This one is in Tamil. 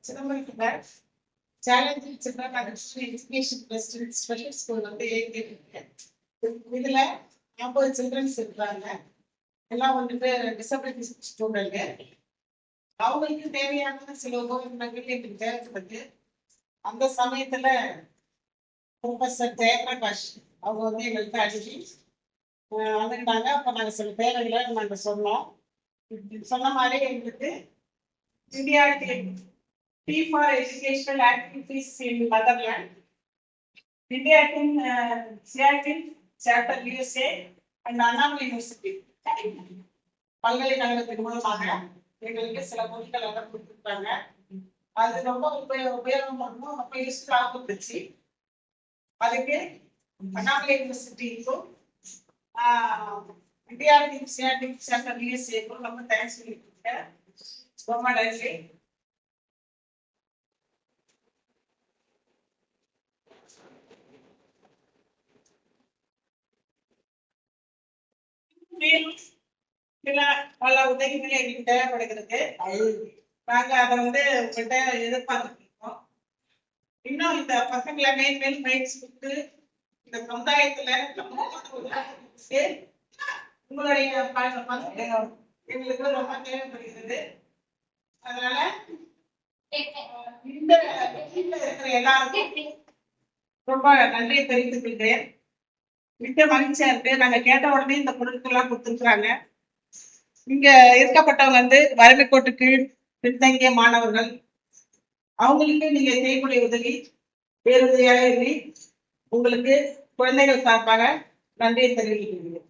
சிதம்பரத்துல challenging children education special school வந்து இயங்கிட்டு இதுல 50 சில்ட்ரன்ஸ் இருக்கிறாங்க. எல்லாம் வந்துட்டு டிசபிலிட்டி ஸ்டூடெண்ட். அவங்களுக்கு தேவையான சில உபகரணங்கள் எங்களுக்கு தேவைப்படுது. அந்த சமயத்துல ப்ரொஃபசர் ஜெயபிரகாஷ் அவங்க வந்து எங்களுக்கு அடிச்சு வந்துட்டாங்க. அப்ப நாங்க சில பேர்களை நாங்க சொன்னோம். சொன்ன மாதிரி எங்களுக்கு India Fee for educational activities in motherland, India in Seattle, Chapter USA, and Annamalai University. பல்கலைக்கழகத்தின் மூலமாக எங்களுக்கு சில பொருட்கள் எல்லாம் கொடுத்துருக்காங்க. அது ரொம்ப உபயோகமாகவும் ரொம்ப யூஸ்ஃபுல்லாக இருந்துச்சு. அதுக்கு அண்ணாமலை யூனிவர்சிட்டிக்கும் இந்தியா சியாட்டிக் சாப்டர் யூஎஸ்ஏக்கும் ரொம்ப தேங்க்ஸ் சொல்லியிருக்கேன். ரொம்ப நன்றி. பல உதவிகள் எங்களுக்கு தேவைப்படுகிறது. நாங்க அதை வந்து உங்கள்கிட்ட எதிர்பார்த்துருக்கோம். இன்னும் இந்த பசங்களை மேலும் பயிற்சி கொடுத்து இந்த சமுதாயத்துல உங்களுடைய எங்களுக்கு ரொம்ப தேவைப்படுகிறது. அதனால இந்த இருக்கிற எல்லாருக்கும் ரொம்ப நன்றியை தெரிவித்துக் கொள்கிறேன். மிக்க மகிழ்ச்சியா இருக்கு. நாங்க கேட்ட உடனே இந்த பொருட்கள் எல்லாம் கொடுத்துருக்குறாங்க. இங்க இருக்கப்பட்டவங்க வந்து வறுமை கோட்டுக்கு பின்தங்கிய மாணவர்கள், அவங்களுக்கு நீங்க செய்யக்கூடிய உதவி பேருதவியாக இருந்து உங்களுக்கு குழந்தைகள் சார்பாக நன்றியை தெரிவிக்கிறீங்க.